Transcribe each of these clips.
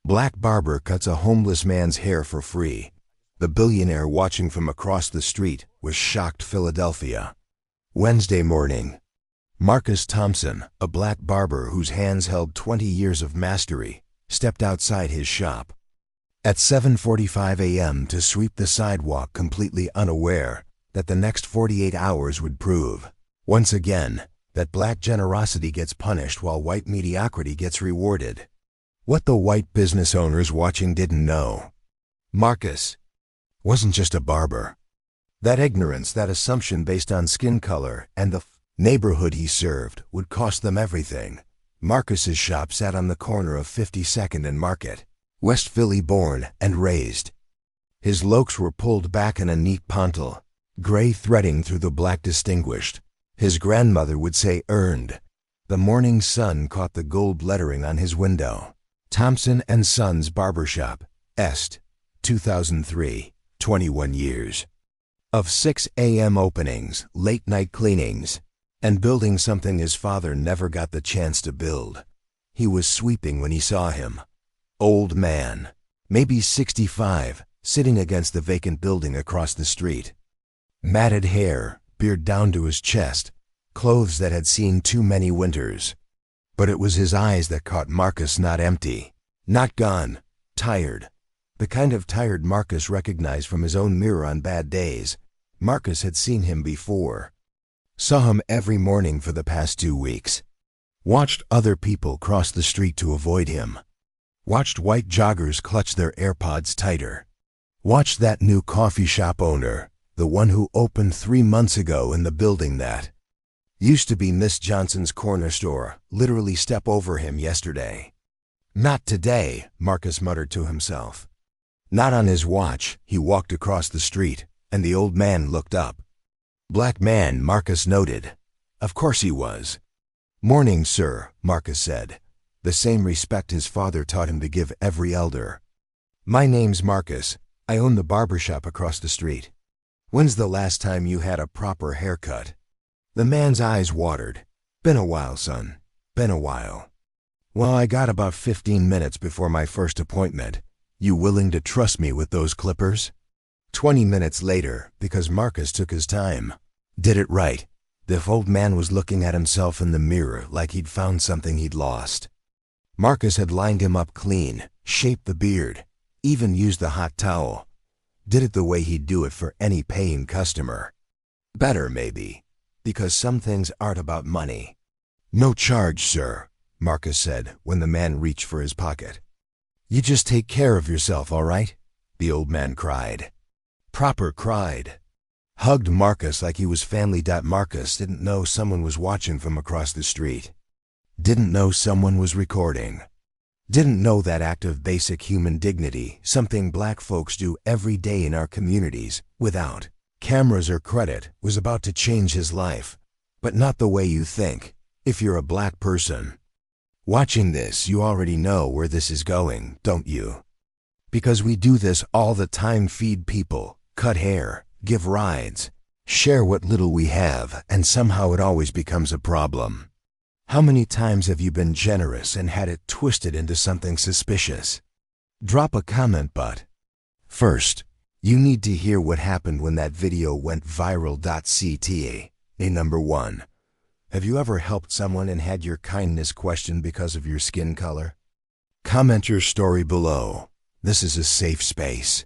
Black barber cuts a homeless man's hair for free. The billionaire watching from across the street was shocked. Philadelphia. Wednesday morning. Marcus Thompson, a black barber whose hands held 20 years of mastery, stepped outside his shop at 7:45 a.m. to sweep the sidewalk, completely unaware that the next 48 hours would prove, once again, that black generosity gets punished while white mediocrity gets rewarded. What the white business owners watching didn't know: Marcus wasn't just a barber. That ignorance, that assumption based on skin color and the neighborhood he served, would cost them everything. Marcus's shop sat on the corner of 52nd and Market, West Philly, born and raised. His lokes were pulled back in a neat pontal, gray threading through the black distinguished. His grandmother would say earned. The morning sun caught the gold lettering on his window. Thompson & Sons Barbershop, Est, 2003, 21 years. Of 6 a.m. openings, late-night cleanings, and building something his father never got the chance to build. He was sweeping when he saw him. Old man, maybe 65, sitting against the vacant building across the street. Matted hair, beard down to his chest, clothes that had seen too many winters. But it was his eyes that caught Marcus, not empty, not gone, tired. The kind of tired Marcus recognized from his own mirror on bad days. Marcus had seen him before. Saw him every morning for the past 2 weeks. Watched other people cross the street to avoid him. Watched white joggers clutch their AirPods tighter. Watched that new coffee shop owner, the one who opened 3 months ago in the building that used to be Miss Johnson's corner store, literally step over him yesterday. Not today, Marcus muttered to himself. Not on his watch. He walked across the street, and the old man looked up. Black man, Marcus noted. Of course he was. Morning, sir, Marcus said, the same respect his father taught him to give every elder. My name's Marcus. I own the barbershop across the street. When's the last time you had a proper haircut? The man's eyes watered. Been a while, son. Been a while. Well, I got about 15 minutes before my first appointment. You willing to trust me with those clippers? 20 minutes later, because Marcus took his time. Did it right. The old man was looking at himself in the mirror like he'd found something he'd lost. Marcus had lined him up clean, shaped the beard, even used the hot towel. Did it the way he'd do it for any paying customer. Better, maybe, because some things aren't about money. No charge, sir, Marcus said when the man reached for his pocket. You just take care of yourself, all right? The old man cried. Proper cried. Hugged Marcus like he was family. Marcus didn't know someone was watching from across the street. Didn't know someone was recording. Didn't know that act of basic human dignity, something black folks do every day in our communities, without cameras or credit, was about to change his life. But not the way you think, if you're a black person. Watching this, you already know where this is going, don't you? Because we do this all the time: feed people, cut hair, give rides, share what little we have, and somehow it always becomes a problem. How many times have you been generous and had it twisted into something suspicious? Drop a comment, but first, you need to hear what happened when that video went viral. CTA, number 1. Have you ever helped someone and had your kindness questioned because of your skin color? Comment your story below. This is a safe space.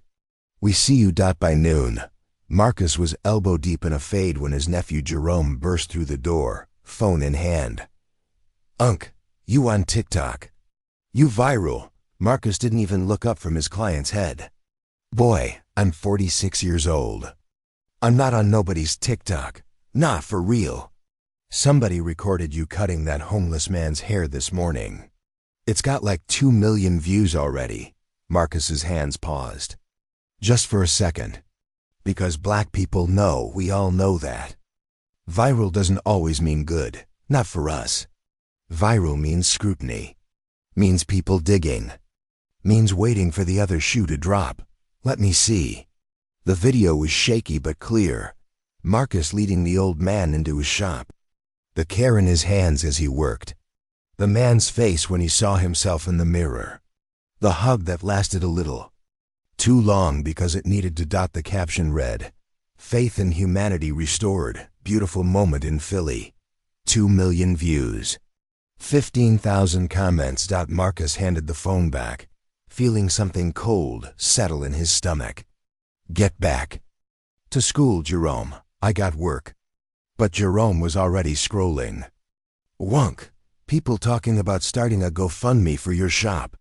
We see you. By noon, Marcus was elbow deep in a fade when his nephew Jerome burst through the door, phone in hand. Unc, you on TikTok? You viral? Marcus didn't even look up from his client's head. Boy, I'm 46 years old. I'm not on nobody's TikTok. Nah, for real. Somebody recorded you cutting that homeless man's hair this morning. It's got like 2 million views already. Marcus's hands paused. Just for a second. Because black people know, we all know that. Viral doesn't always mean good, not for us. Viral means scrutiny. Means people digging. Means waiting for the other shoe to drop. Let me see. The video was shaky but clear. Marcus leading the old man into his shop. The care in his hands as he worked. The man's face when he saw himself in the mirror. The hug that lasted a little too long because it needed to dot. The caption read, "Faith in humanity restored. Beautiful moment in Philly. 2 million views. 15,000 comments." Marcus handed the phone back, feeling something cold settle in his stomach. "Get back to school, Jerome. I got work." But Jerome was already scrolling. "Wunk. People talking about starting a GoFundMe for your shop.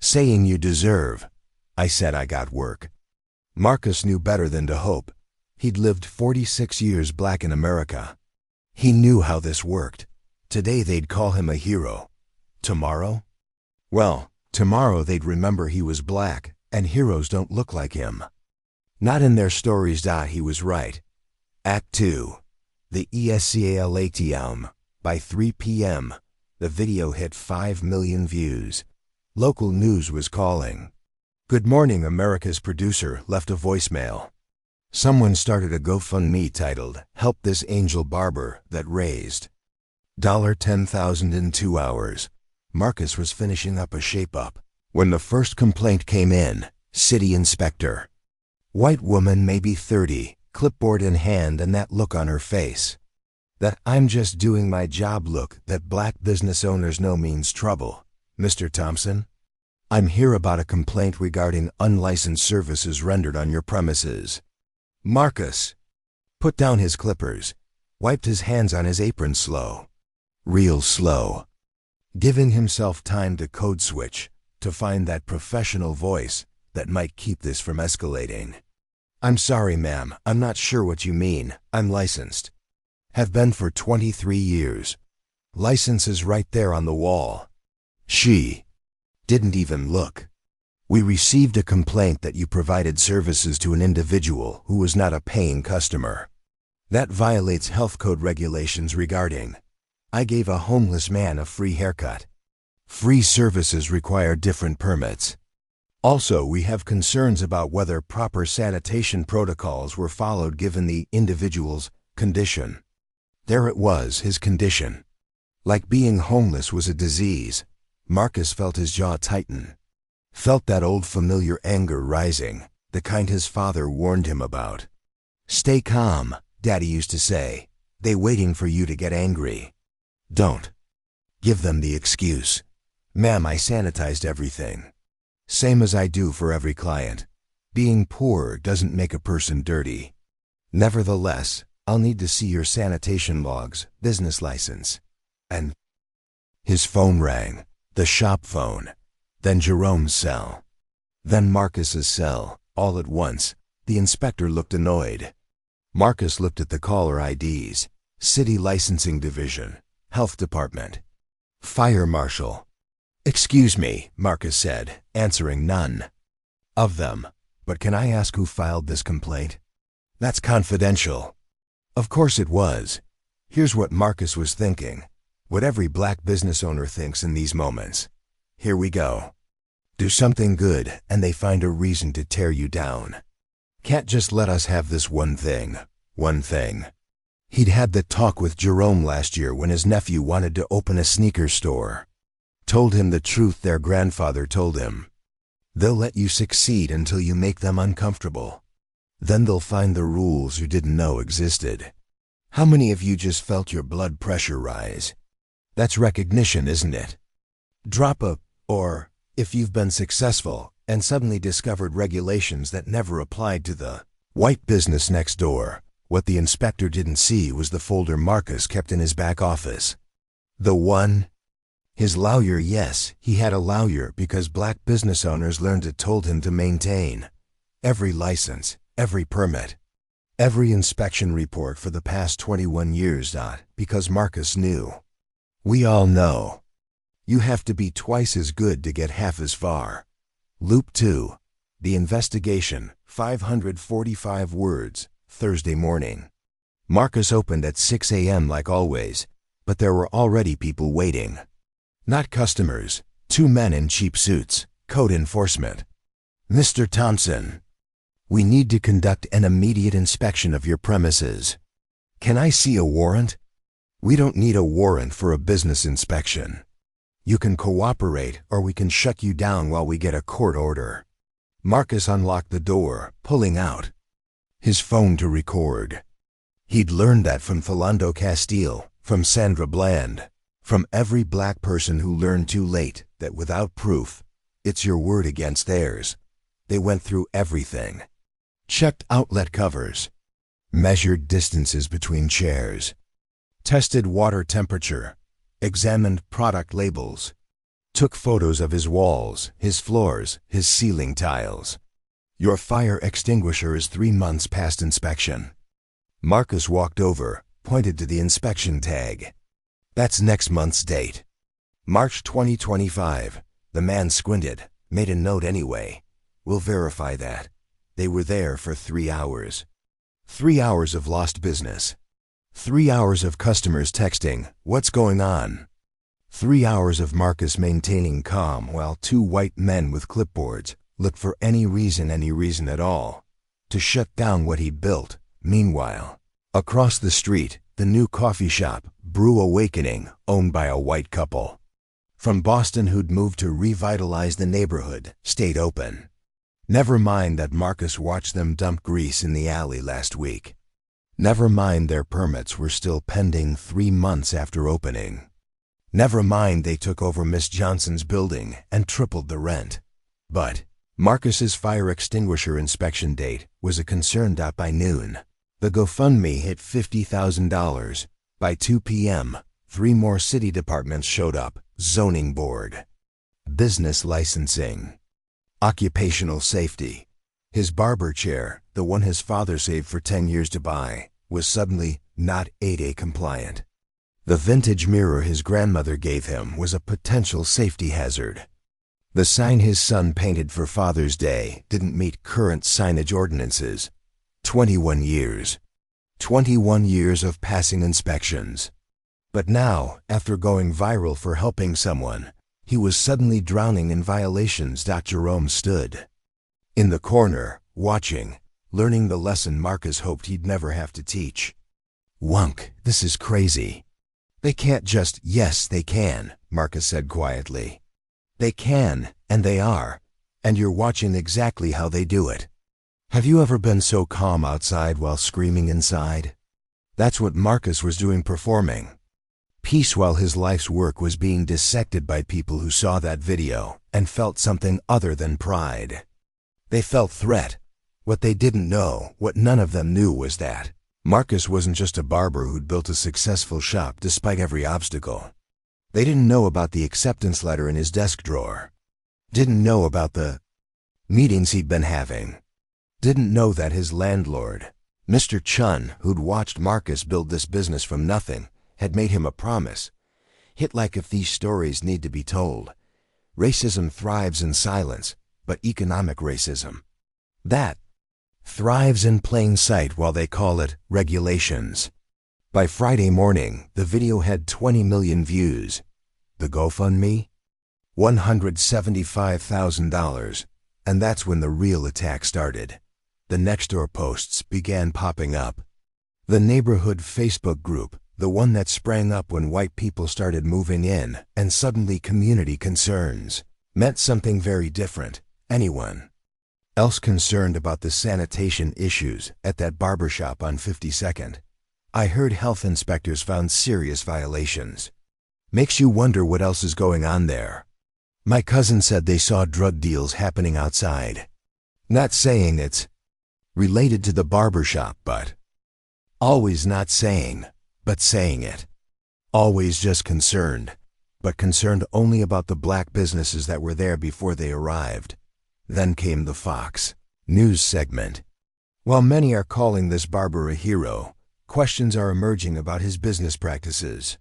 Saying you deserve." I said I got work. Marcus knew better than to hope. He'd lived 46 years black in America. He knew how this worked. Today they'd call him a hero. Tomorrow? Well, tomorrow they'd remember he was black, and heroes don't look like him. Not in their stories. He was right. Act 2. The ESCALATM. By 3 p.m., the video hit 5 million views. Local news was calling. Good Morning America's producer left a voicemail. Someone started a GoFundMe titled, "Help This Angel Barber," that raised $10,000 in 2 hours. Marcus was finishing up a shape-up when the first complaint came in. City inspector. White woman, maybe 30, clipboard in hand and that look on her face. That "I'm just doing my job" look that black business owners know means trouble. "Mr. Thompson, I'm here about a complaint regarding unlicensed services rendered on your premises." Marcus put down his clippers, wiped his hands on his apron real slow, giving himself time to code switch, to find that professional voice that might keep this from escalating. "I'm sorry, ma'am, I'm not sure what you mean. I'm licensed. Have been for 23 years. License is right there on the wall." She didn't even look. "We received a complaint that you provided services to an individual who was not a paying customer. That violates health code regulations regarding. I gave a homeless man a free haircut. Free services require different permits. Also, we have concerns about whether proper sanitation protocols were followed given the individual's condition." There it was, his condition. Like being homeless was a disease. Marcus felt his jaw tighten. Felt that old familiar anger rising, the kind his father warned him about. "Stay calm," Daddy used to say. "They waiting for you to get angry. Don't give them the excuse." "Ma'am, I sanitized everything. Same as I do for every client. Being poor doesn't make a person dirty. Nevertheless, I'll need to see your sanitation logs, business license." And his phone rang, the shop phone, then Jerome's cell, then Marcus's cell, all at once. The inspector looked annoyed. Marcus looked at the caller IDs. City Licensing Division, Health Department, Fire Marshal. "Excuse me," Marcus said, answering none of them. "But can I ask who filed this complaint?" "That's confidential." Of course it was. Here's what Marcus was thinking. What every black business owner thinks in these moments. Here we go. Do something good and they find a reason to tear you down. Can't just let us have this one thing. He'd had the talk with Jerome last year when his nephew wanted to open a sneaker store. Told him the truth their grandfather told him. They'll let you succeed until you make them uncomfortable. Then they'll find the rules you didn't know existed. How many of you just felt your blood pressure rise? That's recognition, isn't it? Or, if you've been successful and suddenly discovered regulations that never applied to the white business next door, what the inspector didn't see was the folder Marcus kept in his back office. The one? His lawyer, yes, he had a lawyer because black business owners learned it told him to maintain every license, every permit, every inspection report for the past 21 years, because Marcus knew. We all know. You have to be twice as good to get half as far. Loop 2. The investigation, 545 words, Thursday morning. Marcus opened at 6 a.m. like always, but there were already people waiting. Not customers, 2 men in cheap suits, code enforcement. "Mr. Thompson, we need to conduct an immediate inspection of your premises. Can I see a warrant?" "We don't need a warrant for a business inspection." You can cooperate or we can shut you down while we get a court order. Marcus unlocked the door, pulling out his phone to record. He'd learned that from Philando Castile, from Sandra Bland, from every black person who learned too late that without proof, it's your word against theirs. They went through everything. Checked outlet covers, measured distances between chairs, tested water temperature, examined product labels, took photos of his walls, his floors, his ceiling tiles. Your fire extinguisher is 3 months past inspection. Marcus walked over, pointed to the inspection tag. That's next month's date. March 2025. The man squinted, made a note anyway. We'll verify that. They were there for 3 hours. 3 hours of lost business. 3 hours of customers texting, "What's going on?" 3 hours of Marcus maintaining calm while 2 white men with clipboards looked for any reason at all, to shut down what he'd built. Meanwhile, across the street, the new coffee shop, Brew Awakening, owned by a white couple from Boston who'd moved to revitalize the neighborhood, stayed open. Never mind that Marcus watched them dump grease in the alley last week. Never mind their permits were still pending 3 months after opening. Never mind they took over Miss Johnson's building and tripled the rent. But Marcus's fire extinguisher inspection date was a concern. By noon, the GoFundMe hit $50,000. By 2 p.m., 3 more city departments showed up: zoning board, business licensing, occupational safety. His barber chair, the one his father saved for 10 years to buy, was suddenly not ADA compliant. The vintage mirror his grandmother gave him was a potential safety hazard. The sign his son painted for Father's Day didn't meet current signage ordinances. 21 years. 21 years of passing inspections. But now, after going viral for helping someone, he was suddenly drowning in violations. Jerome stood in the corner, watching, learning the lesson Marcus hoped he'd never have to teach. "Wunk, this is crazy. They can't just—" "Yes, they can," Marcus said quietly. "They can, and they are, and you're watching exactly how they do it. Have you ever been so calm outside while screaming inside?" That's what Marcus was doing, performing peace while his life's work was being dissected by people who saw that video and felt something other than pride. They felt threat. What they didn't know, what none of them knew, was that Marcus wasn't just a barber who'd built a successful shop despite every obstacle. They didn't know about the acceptance letter in his desk drawer. Didn't know about the meetings he'd been having. Didn't know that his landlord, Mr. Chun, who'd watched Marcus build this business from nothing, had made him a promise. Hit like if these stories need to be told. Racism thrives in silence, but economic racism, that thrives in plain sight while they call it regulations. By Friday morning, the video had 20 million views. The GoFundMe? $175,000. And that's when the real attack started. The Nextdoor posts began popping up. The neighborhood Facebook group, the one that sprang up when white people started moving in, and suddenly community concerns meant something very different. Anyone else concerned about the sanitation issues at that barbershop on 52nd? I heard health inspectors found serious violations. Makes you wonder what else is going on there. My cousin said they saw drug deals happening outside. Not saying it's related to the barbershop, but always not saying, but saying it. Always just concerned, but concerned only about the black businesses that were there before they arrived. Then came the Fox News segment. While many are calling this barber a hero, questions are emerging about his business practices.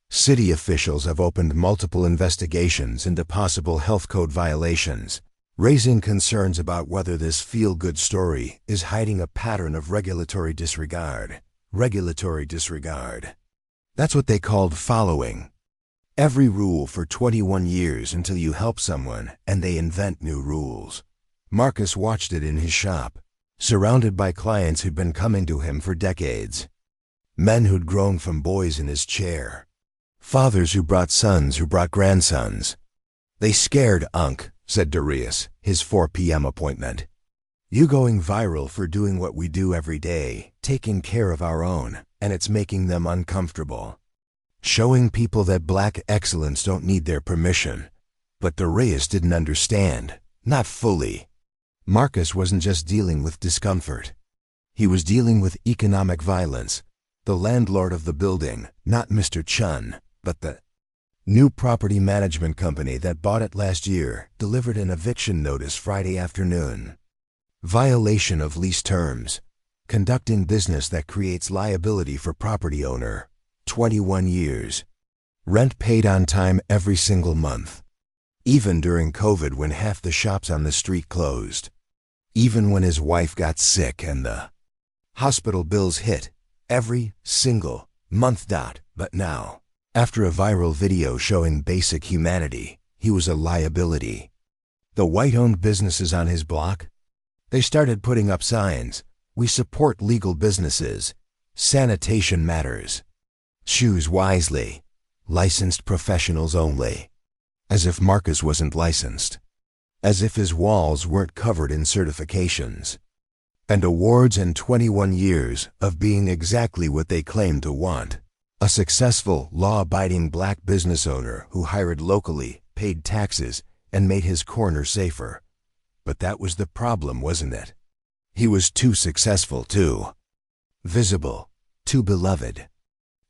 City officials have opened multiple investigations into possible health code violations, raising concerns about whether this feel-good story is hiding a pattern of regulatory disregard. Regulatory disregard. That's what they called following every rule for 21 years until you help someone and they invent new rules. Marcus watched it in his shop, surrounded by clients who'd been coming to him for decades. Men who'd grown from boys in his chair. Fathers who brought sons who brought grandsons. They scared Unc, said Darius, his 4 p.m. appointment. You going viral for doing what we do every day, taking care of our own, and it's making them uncomfortable. Showing people that black excellence don't need their permission. But Darius didn't understand, not fully. Marcus wasn't just dealing with discomfort. He was dealing with economic violence. The landlord of the building, not Mr. Chun, but the new property management company that bought it last year, delivered an eviction notice Friday afternoon. Violation of lease terms. Conducting business that creates liability for property owner. 21 years. Rent paid on time every single month. Even during COVID when half the shops on the street closed. Even when his wife got sick and the hospital bills hit. Every single month. But now, after a viral video showing basic humanity, he was a liability. The white-owned businesses on his block? They started putting up signs. We support legal businesses. Sanitation matters. Choose wisely. Licensed professionals only. As if Marcus wasn't licensed. As if his walls weren't covered in certifications and awards and 21 years of being exactly what they claimed to want. A successful, law-abiding black business owner who hired locally, paid taxes, and made his corner safer. But that was the problem, wasn't it? He was too successful, too visible, too beloved.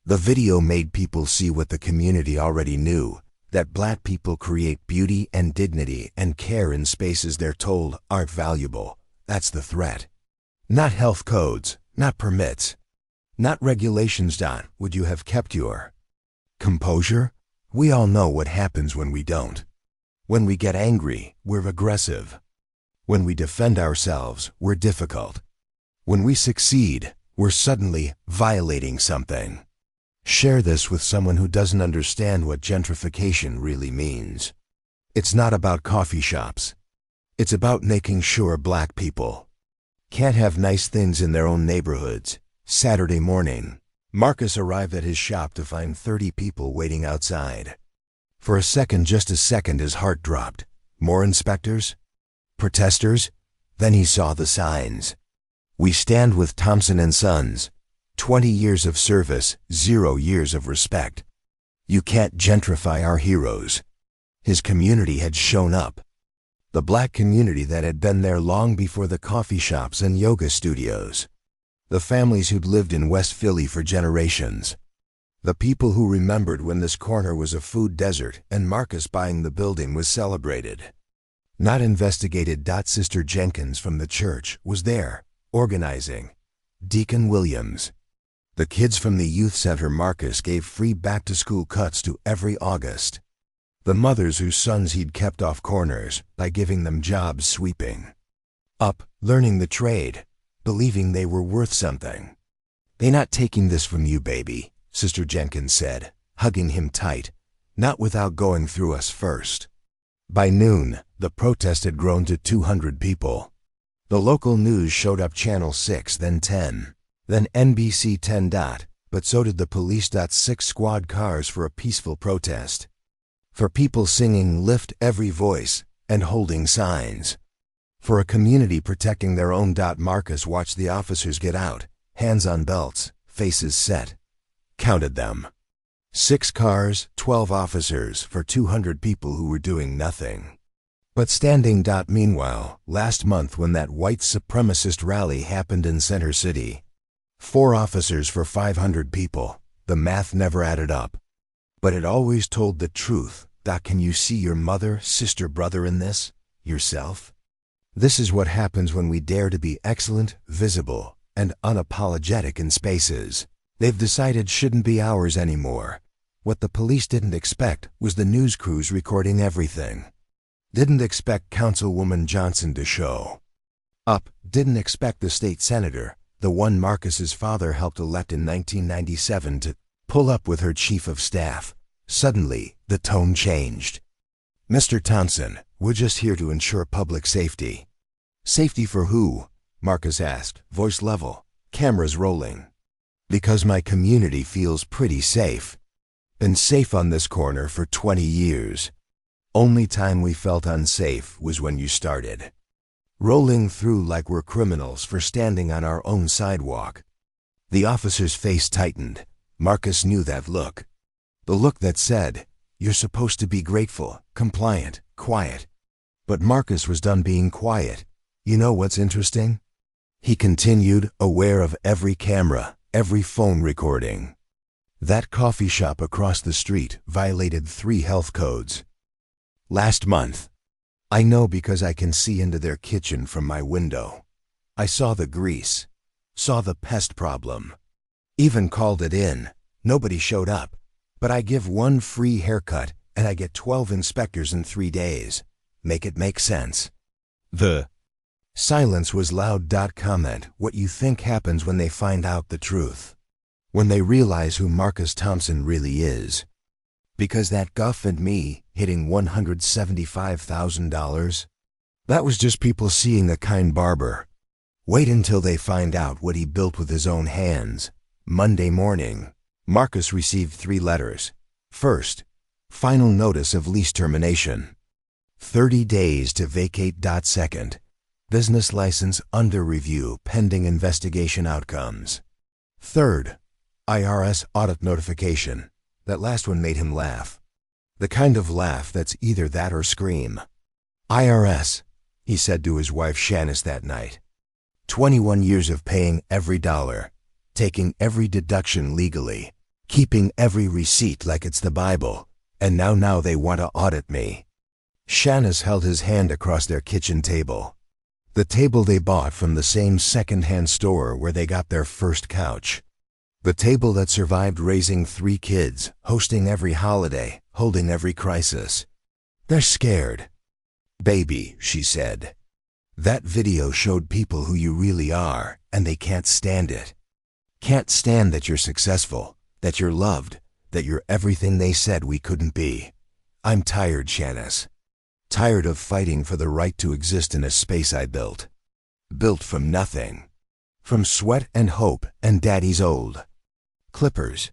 The video made people see what the community already knew, that black people create beauty and dignity and care in spaces they're told aren't valuable. That's the threat. Not health codes, not permits, not regulations. Would you have kept your composure? We all know what happens when we don't. When we get angry, we're aggressive. When we defend ourselves, we're difficult. When we succeed, we're suddenly violating something. Share this with someone who doesn't understand what gentrification really means. It's not about coffee shops. It's about making sure black people can't have nice things in their own neighborhoods. Saturday morning, Marcus arrived at his shop to find 30 people waiting outside. For a second, just a second, his heart dropped. More inspectors? Protesters? Then he saw the signs. We stand with Thompson and Sons. 20 years of service, 0 years of respect. You can't gentrify our heroes. His community had shown up. The black community that had been there long before the coffee shops and yoga studios. The families who'd lived in West Philly for generations. The people who remembered when this corner was a food desert and Marcus buying the building was celebrated. Not investigated. Sister Jenkins from the church was there, organizing. Deacon Williams. The kids from the youth center Marcus gave free back-to-school cuts to every August. The mothers whose sons he'd kept off corners by giving them jobs sweeping up, learning the trade, believing they were worth something. They not taking this from you, baby, Sister Jenkins said, hugging him tight, not without going through us first. By noon, the protest had grown to 200 people. The local news showed up Channel 6, then 10, then NBC 10. But so did the police. 6 squad cars for a peaceful protest. For people singing "Lift Every Voice" and holding signs. For a community protecting their own. Marcus watched the officers get out, hands on belts, faces set. Counted them. 6 cars, 12 officers for 200 people who were doing nothing but standing. Meanwhile, last month when that white supremacist rally happened in Center City, 4 officers for 500 people. The math never added up. But it always told the truth. Can you see your mother, sister, brother in this? Yourself? This is what happens when we dare to be excellent, visible, and unapologetic in spaces they've decided shouldn't be ours anymore. What the police didn't expect was the news crews recording everything. Didn't expect Councilwoman Johnson to show up. Didn't expect the state senator, the one Marcus's father helped elect in 1997, to pull up with her chief of staff. Suddenly, the tone changed. Mr. Thompson, we're just here to ensure public safety. Safety for who? Marcus asked, voice level, cameras rolling. Because my community feels pretty safe. Been safe on this corner for 20 years. Only time we felt unsafe was when you started. Rolling through like we're criminals for standing on our own sidewalk. The officer's face tightened. Marcus knew that look. The look that said, "You're supposed to be grateful, compliant, quiet." But Marcus was done being quiet. You know what's interesting? He continued, aware of every camera, every phone recording. That coffee shop across the street violated 3 health codes. Last month. I know because I can see into their kitchen from my window. I saw the grease, saw the pest problem. Even called it in. Nobody showed up. But I give 1 free haircut and I get 12 inspectors in 3 days. Make it make sense. The silence was loud. Comment what you think happens when they find out the truth. When they realize who Marcus Thompson really is. Because that guff and me hitting $175,000, that was just people seeing a kind barber. Wait until they find out what he built with his own hands. Monday morning, Marcus received 3 letters. First, final notice of lease termination. 30 days to vacate. Second, business license under review pending investigation outcomes. Third, IRS audit notification. That last one made him laugh. The kind of laugh that's either that or scream. IRS, he said to his wife Shanice that night. 21 years of paying every dollar, taking every deduction legally, keeping every receipt like it's the Bible, and now they want to audit me. Shanice held his hand across their kitchen table. The table they bought from the same second-hand store where they got their first couch. The table that survived raising 3 kids, hosting every holiday, holding every crisis. They're scared. Baby, she said. That video showed people who you really are, and they can't stand it. Can't stand that you're successful, that you're loved, that you're everything they said we couldn't be. I'm tired, Shanice. Tired of fighting for the right to exist in a space I built. Built from nothing. From sweat and hope and daddy's old clippers.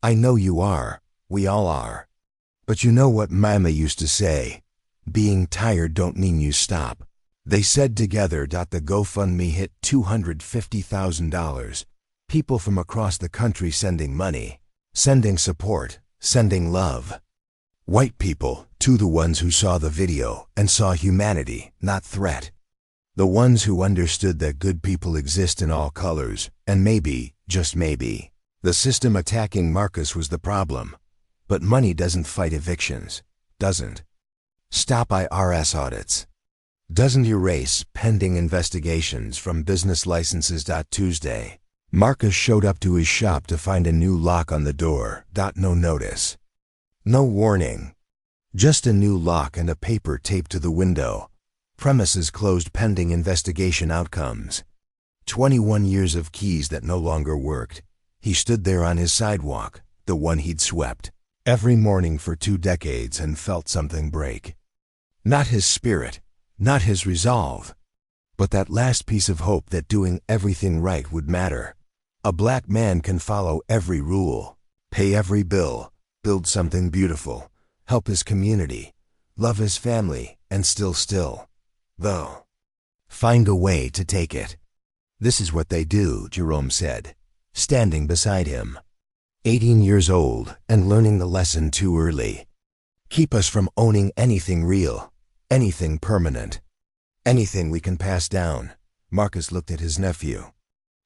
I know you are. We all are. But you know what Mama used to say? Being tired don't mean you stop. They said together. The GoFundMe hit $250,000. People from across the country sending money, sending support, sending love. White people, too, the ones who saw the video and saw humanity, not threat. The ones who understood that good people exist in all colors, and maybe, just maybe, the system attacking Marcus was the problem. But money doesn't fight evictions, doesn't stop IRS audits, doesn't erase pending investigations from business licenses. Tuesday, Marcus showed up to his shop to find a new lock on the door. No notice. No warning. Just a new lock and a paper taped to the window. Premises closed pending investigation outcomes. 21 years of keys that no longer worked. He stood there on his sidewalk, the one he'd swept, every morning for 2 decades and felt something break. Not his spirit, not his resolve, but that last piece of hope that doing everything right would matter. A black man can follow every rule, pay every bill, build something beautiful, help his community, love his family, and still, though, find a way to take it. This is what they do, Jerome said, standing beside him. 18 years old and learning the lesson too early. Keep us from owning anything real, anything permanent, anything we can pass down. Marcus looked at his nephew.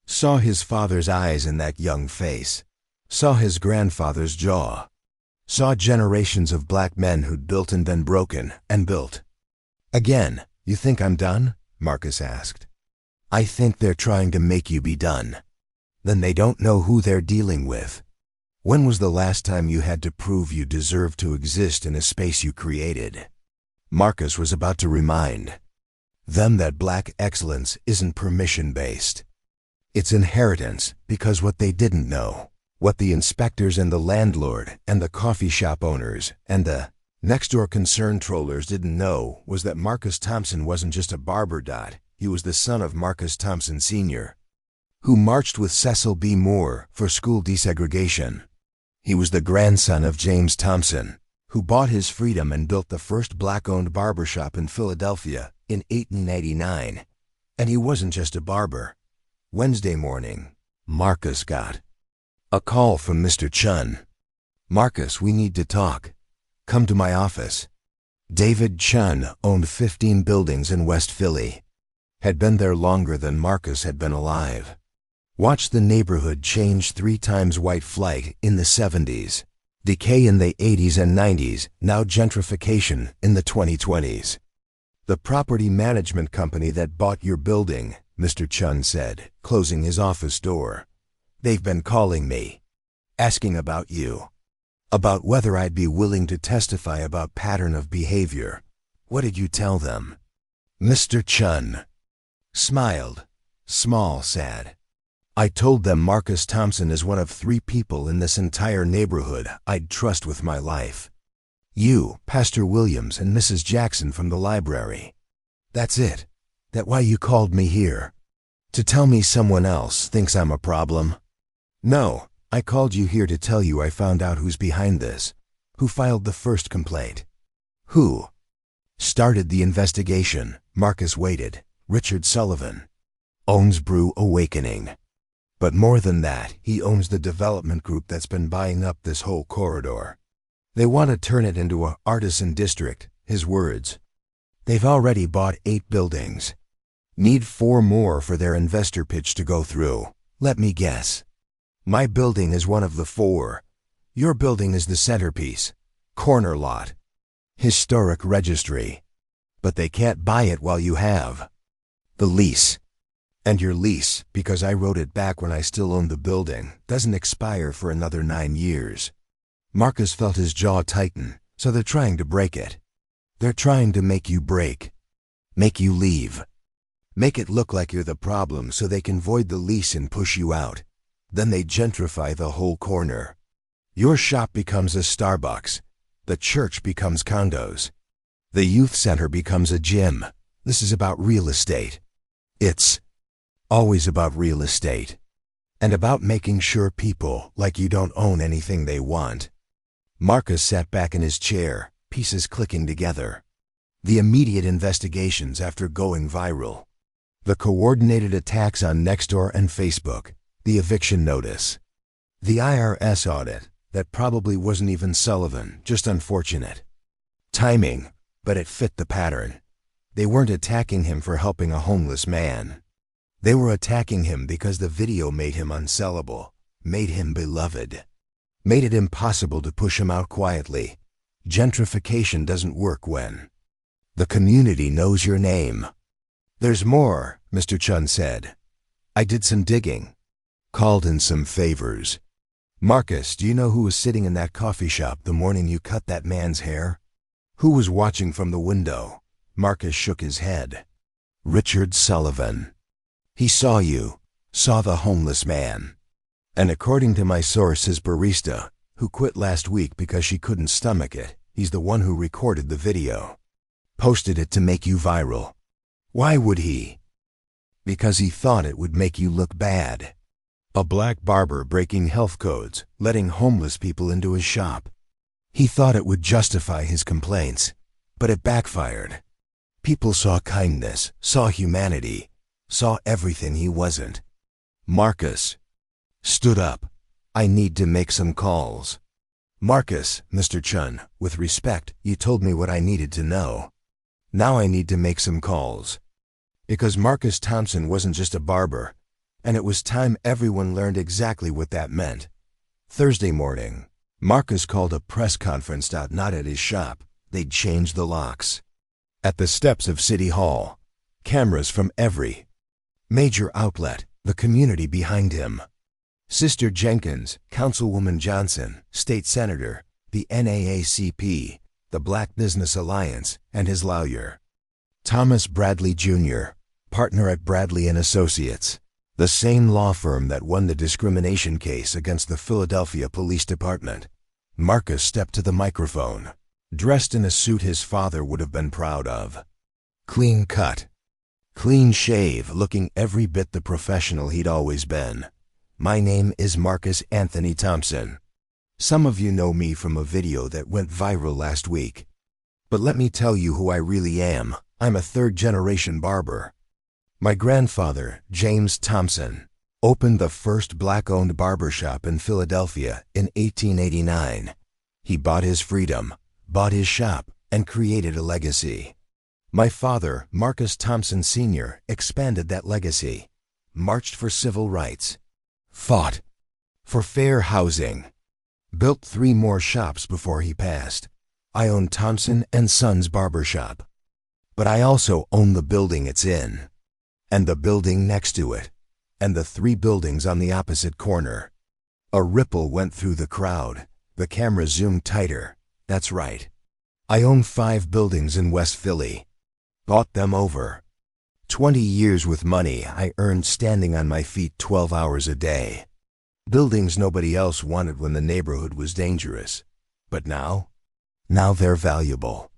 Saw his father's eyes in that young face. Saw his grandfather's jaw. Saw generations of black men who'd built and been broken and built. Again, you think I'm done? Marcus asked. I think they're trying to make you be done. Then they don't know who they're dealing with. When was the last time you had to prove you deserve to exist in a space you created? Marcus was about to remind them that black excellence isn't permission-based. It's inheritance, because what they didn't know, what the inspectors and the landlord and the coffee shop owners and the next-door concern trollers didn't know was that Marcus Thompson wasn't just a barber. He was the son of Marcus Thompson Sr., who marched with Cecil B. Moore for school desegregation. He was the grandson of James Thompson, who bought his freedom and built the first black-owned barbershop in Philadelphia in 1889. And he wasn't just a barber. Wednesday morning, Marcus got a call from Mr. Chun. "Marcus, we need to talk. Come to my office." David Chun owned 15 buildings in West Philly. Had been there longer than Marcus had been alive. Watched the neighborhood change 3 times white flight in the 70s, decay in the 80s and 90s, now gentrification in the 2020s. "The property management company that bought your building," Mr. Chun said, closing his office door. "They've been calling me, asking about you, about whether I'd be willing to testify about pattern of behavior. What did you tell them?" Mr. Chun smiled, small, sad. "I told them Marcus Thompson is one of 3 people in this entire neighborhood I'd trust with my life. You, Pastor Williams, and Mrs. Jackson from the library. That's it. That why you called me here? To tell me someone else thinks I'm a problem?" "No, I called you here to tell you I found out who's behind this, who filed the first complaint, who started the investigation." Marcus waited. "Richard Sullivan. Owns Brew Awakening. But more than that, he owns the development group that's been buying up this whole corridor. They want to turn it into a artisan district," his words. "They've already bought 8 buildings. Need 4 more for their investor pitch to go through. Let me guess. My building is one of the 4. Your building is the centerpiece. Corner lot. Historic registry. But they can't buy it while you have the lease. And your lease, because I wrote it back when I still owned the building, doesn't expire for another 9 years. Marcus felt his jaw tighten, so they're trying to break it. They're trying to make you break. Make you leave. Make it look like you're the problem so they can void the lease and push you out. Then they gentrify the whole corner. Your shop becomes a Starbucks. The church becomes condos. The youth center becomes a gym. This is about real estate. It's always about real estate. And about making sure people like you don't own anything they want." Marcus sat back in his chair, pieces clicking together. The immediate investigations after going viral. The coordinated attacks on Nextdoor and Facebook. The eviction notice. The IRS audit that probably wasn't even Sullivan, just unfortunate timing, but it fit the pattern. They weren't attacking him for helping a homeless man. They were attacking him because the video made him unsellable, made him beloved, made it impossible to push him out quietly. Gentrification doesn't work when the community knows your name. "There's more," Mr. Chun said. "I did some digging. Called in some favors. Marcus, do you know who was sitting in that coffee shop the morning you cut that man's hair? Who was watching from the window?" Marcus shook his head. "Richard Sullivan. He saw you, saw the homeless man. And according to my source, his barista, who quit last week because she couldn't stomach it, he's the one who recorded the video. Posted it to make you viral. Why would he? Because he thought it would make you look bad. A black barber breaking health codes, letting homeless people into his shop. He thought it would justify his complaints, but it backfired. People saw kindness, saw humanity, saw everything he wasn't." Marcus stood up. "I need to make some calls." "Marcus," Mr. Chun, with respect, "you told me what I needed to know. Now I need to make some calls. Because Marcus Thompson wasn't just a barber, and it was time everyone learned exactly what that meant." Thursday morning, Marcus called a press conference not at his shop. They'd changed the locks. At the steps of City Hall, cameras from every major outlet, the community behind him. Sister Jenkins, Councilwoman Johnson, State Senator, the NAACP, the Black Business Alliance, and his lawyer. Thomas Bradley Jr., partner at Bradley & Associates, the same law firm that won the discrimination case against the Philadelphia Police Department. Marcus stepped to the microphone, dressed in a suit his father would have been proud of. Clean cut, clean shave, looking every bit the professional he'd always been. "My name is Marcus Anthony Thompson. Some of you know me from a video that went viral last week. But let me tell you who I really am. I'm a third-generation barber. My grandfather, James Thompson, opened the first black-owned barbershop in Philadelphia in 1889. He bought his freedom, bought his shop, and created a legacy. My father, Marcus Thompson Sr., expanded that legacy, marched for civil rights, fought for fair housing, built 3 more shops before he passed. I own Thompson & Sons Barbershop. But I also own the building it's in, and the building next to it, and the 3 buildings on the opposite corner. A ripple went through the crowd. The camera zoomed tighter. That's right. I own 5 buildings in West Philly. Bought them over 20 years with money I earned standing on my feet 12 hours a day. Buildings nobody else wanted when the neighborhood was dangerous. But now they're valuable.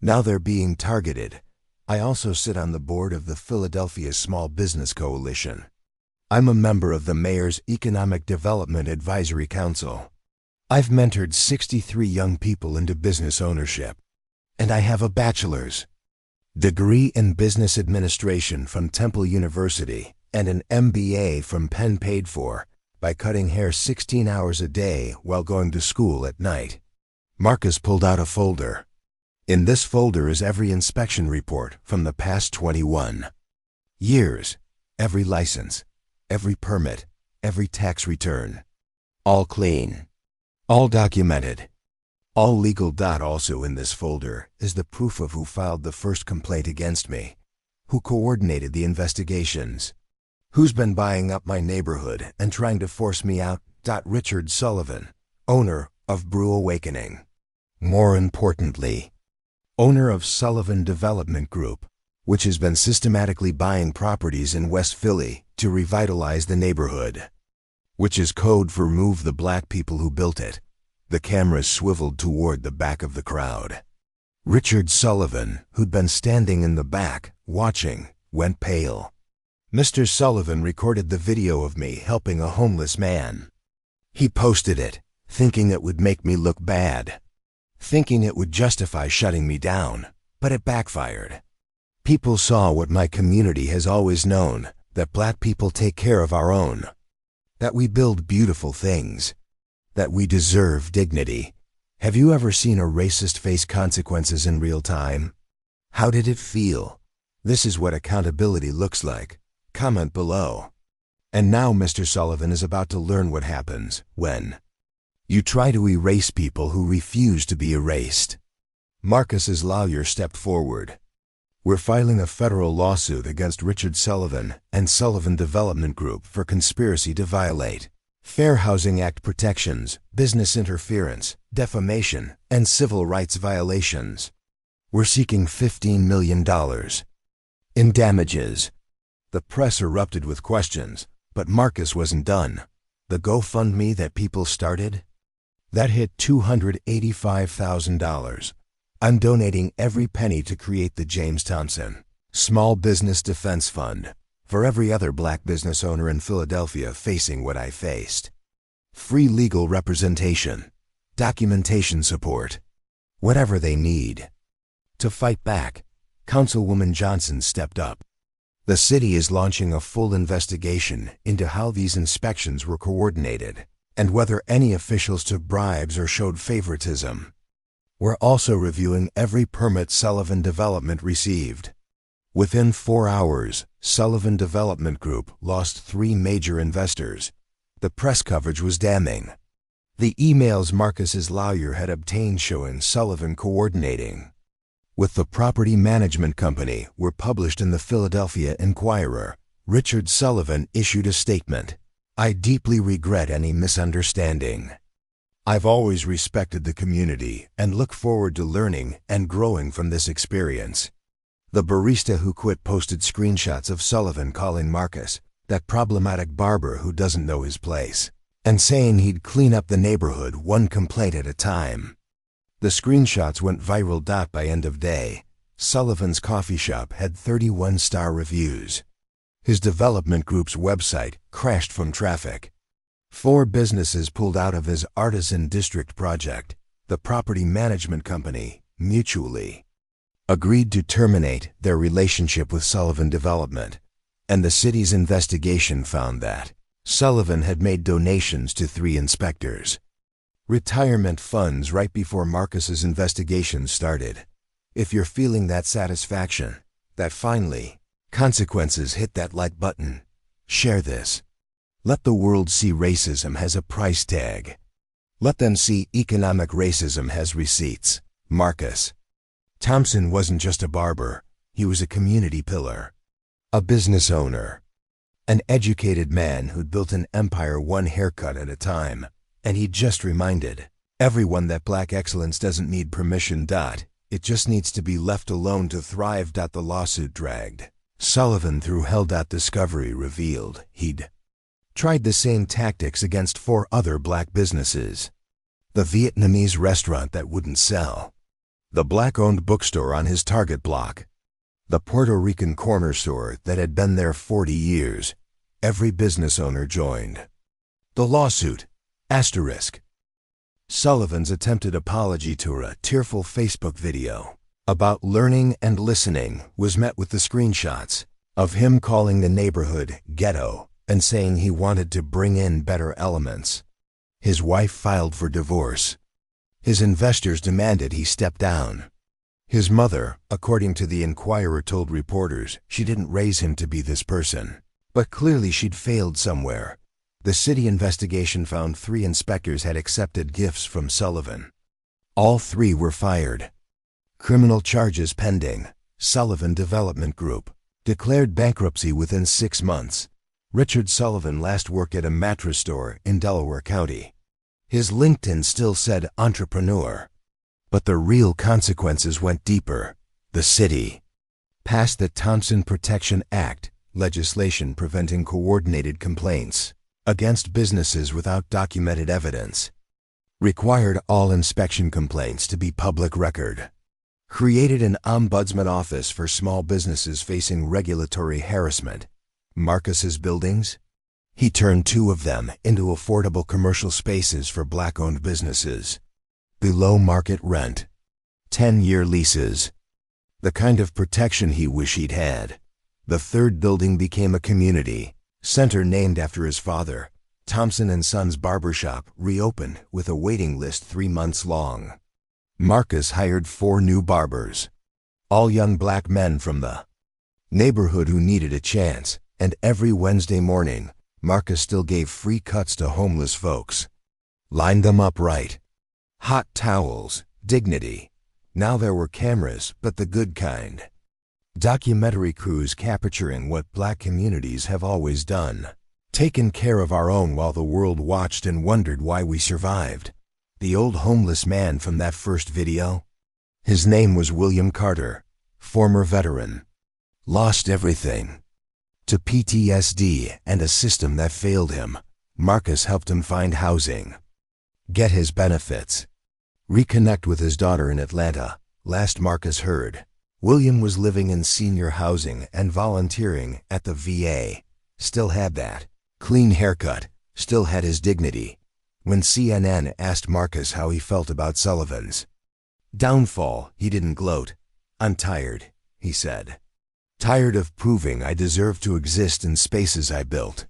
Now they're being targeted. I also sit on the board of the Philadelphia Small Business Coalition. I'm a member of the Mayor's Economic Development Advisory Council. I've mentored 63 young people into business ownership. And I have a bachelor's degree in business administration from Temple University and an MBA from Penn paid for by cutting hair 16 hours a day while going to school at night. Marcus pulled out a folder. In this folder is every inspection report from the past 21 years, every license, every permit, every tax return. All clean, all documented, all legal. Also in this folder is the proof of who filed the first complaint against me, who coordinated the investigations, who's been buying up my neighborhood and trying to force me out. Richard Sullivan, owner of Brew Awakening. More importantly, owner of Sullivan Development Group, which has been systematically buying properties in West Philly to revitalize the neighborhood, which is code for remove the black people who built it. The cameras swiveled toward the back of the crowd. Richard Sullivan, who'd been standing in the back, watching, went pale. Mr. Sullivan recorded the video of me helping a homeless man. He posted it, thinking it would make me look bad, thinking it would justify shutting me down, but it backfired. People saw what my community has always known, that black people take care of our own, that we build beautiful things, that we deserve dignity. Have you ever seen a racist face consequences in real time? How did it feel? This is what accountability looks like. Comment below. And now Mr. Sullivan is about to learn what happens when you try to erase people who refuse to be erased. Marcus's lawyer stepped forward. We're filing a federal lawsuit against Richard Sullivan and Sullivan Development Group for conspiracy to violate Fair Housing Act protections, business interference, defamation, and civil rights violations. We're seeking $15 million in damages. The press erupted with questions, but Marcus wasn't done. The GoFundMe that people started? That hit $285,000. I'm donating every penny to create the James Thompson Small Business Defense Fund for every other black business owner in Philadelphia facing what I faced. Free legal representation, documentation support, whatever they need. To fight back, Councilwoman Johnson stepped up. The city is launching a full investigation into how these inspections were coordinated and whether any officials took bribes or showed favoritism. We're also reviewing every permit Sullivan Development received. Within 4 hours, Sullivan Development Group lost 3 major investors. The press coverage was damning. The emails Marcus's lawyer had obtained showing Sullivan coordinating with the property management company were published in the Philadelphia Inquirer. Richard Sullivan issued a statement. I deeply regret any misunderstanding. I've always respected the community and look forward to learning and growing from this experience. The barista who quit posted screenshots of Sullivan calling Marcus that problematic barber who doesn't know his place and saying he'd clean up the neighborhood one complaint at a time. The screenshots went viral. By end of day, Sullivan's coffee shop had 31-star reviews. His development group's website crashed from traffic. 4 businesses pulled out of his artisan district project. The property management company mutually agreed to terminate their relationship with Sullivan Development, and the city's investigation found that Sullivan had made donations to 3 inspectors' retirement funds right before Marcus's investigation started. If you're feeling that satisfaction, that finally consequences, hit that like button. Share this. Let the world see racism has a price tag. Let them see economic racism has receipts. Marcus Thompson wasn't just a barber. He was a community pillar, a business owner, an educated man who'd built an empire one haircut at a time. And he just reminded everyone that black excellence doesn't need permission. It just needs to be left alone to thrive. The lawsuit dragged Sullivan through hell. Discovery revealed he'd tried the same tactics against 4 other black businesses. The Vietnamese restaurant that wouldn't sell, the black-owned bookstore on his target block, the Puerto Rican corner store that had been there 40 years. Every business owner joined the lawsuit. Sullivan's attempted apology to a tearful Facebook video about learning and listening was met with the screenshots of him calling the neighborhood ghetto and saying he wanted to bring in better elements. His wife filed for divorce. His investors demanded he step down. His mother, according to the Inquirer, told reporters she didn't raise him to be this person, but clearly she'd failed somewhere. The city investigation found 3 inspectors had accepted gifts from Sullivan. All 3 were fired. Criminal charges pending. Sullivan Development Group declared bankruptcy within 6 months. Richard Sullivan last worked at a mattress store in Delaware County. His LinkedIn still said entrepreneur. But the real consequences went deeper. The city passed the Thompson Protection Act, legislation preventing coordinated complaints against businesses without documented evidence, required all inspection complaints to be public record, created an ombudsman office for small businesses facing regulatory harassment. Marcus's buildings? He turned 2 of them into affordable commercial spaces for black-owned businesses. Below market rent. 10-year leases. The kind of protection he wished he'd had. The 3rd building became a community center named after his father. Thompson and Sons Barbershop reopened with a waiting list 3 months long. Marcus hired 4 new barbers, all young black men from the neighborhood who needed a chance, and every Wednesday morning, Marcus still gave free cuts to homeless folks. Lined them up right. Hot towels, dignity. Now there were cameras, but the good kind. Documentary crews capturing what black communities have always done. Taken care of our own while the world watched and wondered why we survived. The old homeless man from that first video? His name was William Carter, former veteran. Lost everything to PTSD and a system that failed him. Marcus helped him find housing, get his benefits, reconnect with his daughter in Atlanta. Last Marcus heard, William was living in senior housing and volunteering at the VA. Still had that clean haircut, still had his dignity. When CNN asked Marcus how he felt about Sullivan's downfall, he didn't gloat. "I'm tired," he said. "Tired of proving I deserve to exist in spaces I built.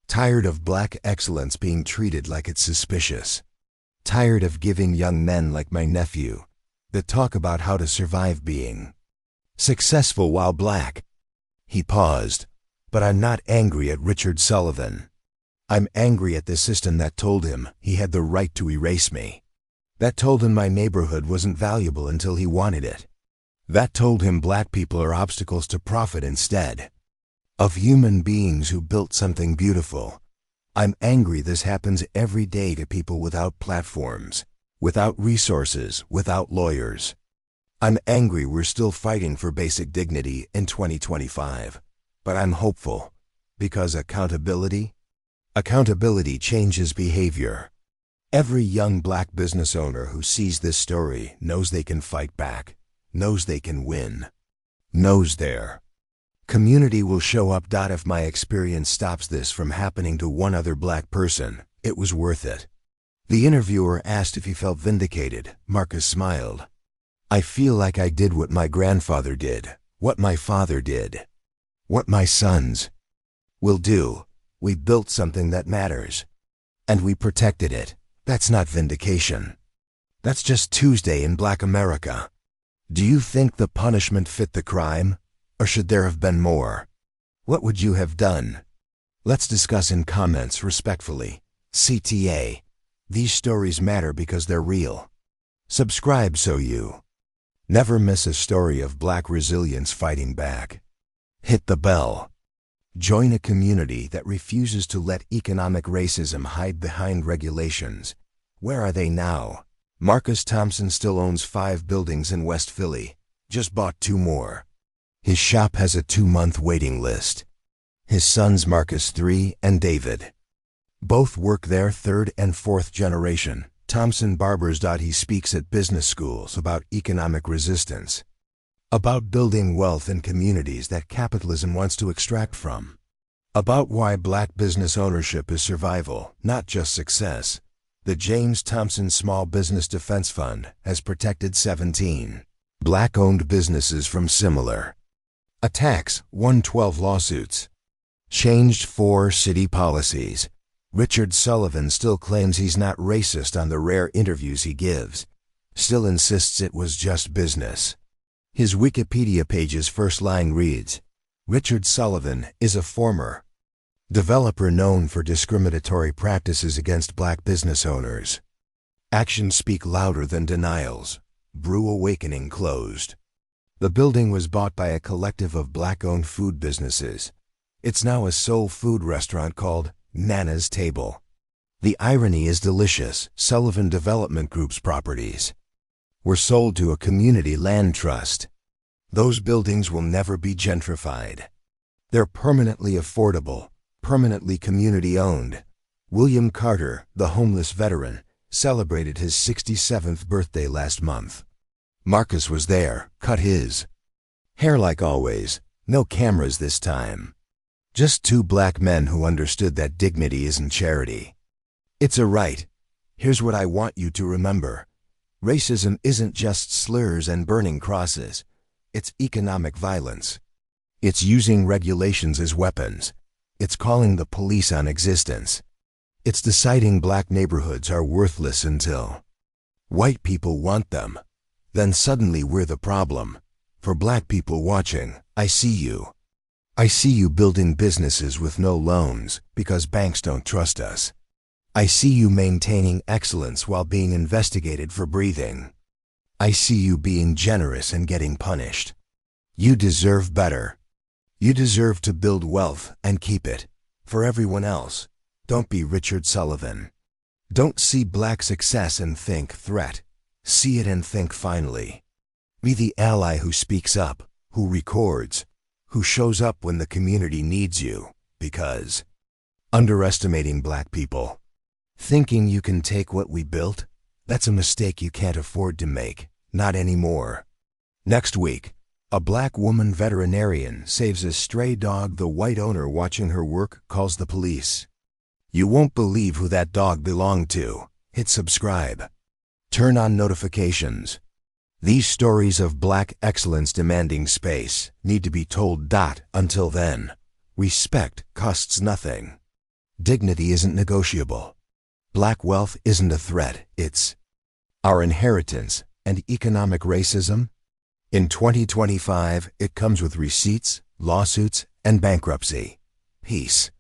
Tired of black excellence being treated like it's suspicious. Tired of giving young men like my nephew the talk about how to survive being successful while black." He paused. "But I'm not angry at Richard Sullivan. I'm angry at the system that told him he had the right to erase me. That told him my neighborhood wasn't valuable until he wanted it. That told him black people are obstacles to profit instead of human beings who built something beautiful. I'm angry this happens every day to people without platforms, without resources, without lawyers. I'm angry we're still fighting for basic dignity in 2025. But I'm hopeful, because accountability changes behavior. Every young black business owner who sees this story knows they can fight back, knows they can win, knows their community will show up. If my experience stops this from happening to one other black person, It was worth it. The interviewer asked if he felt vindicated. Marcus smiled. I feel like I did what my grandfather did, what my father did, what my sons will do. We built something that matters. And we protected it. That's not vindication. That's just Tuesday in Black America. Do you think the punishment fit the crime? Or should there have been more? What would you have done? Let's discuss in comments respectfully. CTA. These stories matter because they're real. Subscribe so you never miss a story of Black resilience fighting back. Hit the bell. Join a community that refuses to let economic racism hide behind regulations. Where are they now? Marcus Thompson still owns 5 buildings in West Philly. Just bought 2 more. His shop has a 2-month waiting list. His sons Marcus 3 and David both work there 3rd and 4th generation. Thompson Barbers. He speaks at business schools about economic resistance, about building wealth in communities that capitalism wants to extract from, about why Black business ownership is survival, not just success. The James Thompson Small Business Defense Fund has protected 17 Black-owned businesses from similar attacks, won 12 lawsuits, changed 4 city policies. Richard Sullivan still claims he's not racist on the rare interviews he gives, still insists it was just business. His Wikipedia page's first line reads, Richard Sullivan is a former developer known for discriminatory practices against Black business owners. Actions speak louder than denials. Brew Awakening closed. The building was bought by a collective of Black-owned food businesses. It's now a soul food restaurant called Nana's Table. The irony is delicious. Sullivan Development Group's properties were sold to a community land trust. Those buildings will never be gentrified. They're permanently affordable, permanently community-owned. William Carter, the homeless veteran, celebrated his 67th birthday last month. Marcus was there, cut his hair like always. No cameras this time. Just 2 Black men who understood that dignity isn't charity. It's a right. Here's what I want you to remember. Racism isn't just slurs and burning crosses. It's economic violence. It's using regulations as weapons. It's calling the police on existence. It's deciding Black neighborhoods are worthless until white people want them. Then suddenly we're the problem. For Black people watching, I see you. I see you building businesses with no loans because banks don't trust us. I see you maintaining excellence while being investigated for breathing. I see you being generous and getting punished. You deserve better. You deserve to build wealth and keep it. For everyone else, don't be Richard Sullivan. Don't see Black success and think threat. See it and think finally. Be the ally who speaks up, who records, who shows up when the community needs you, because underestimating Black people, thinking you can take what we built, that's a mistake you can't afford to make, not anymore. Next week, a Black woman veterinarian saves a stray dog. The white owner watching her work calls the police. You won't believe who that dog belonged to. Hit subscribe. Turn on notifications. These stories of Black excellence demanding space need to be told. Until then, respect costs nothing. Dignity isn't negotiable. Black wealth isn't a threat, it's our inheritance. And economic racism? In 2025, it comes with receipts, lawsuits, and bankruptcy. Peace.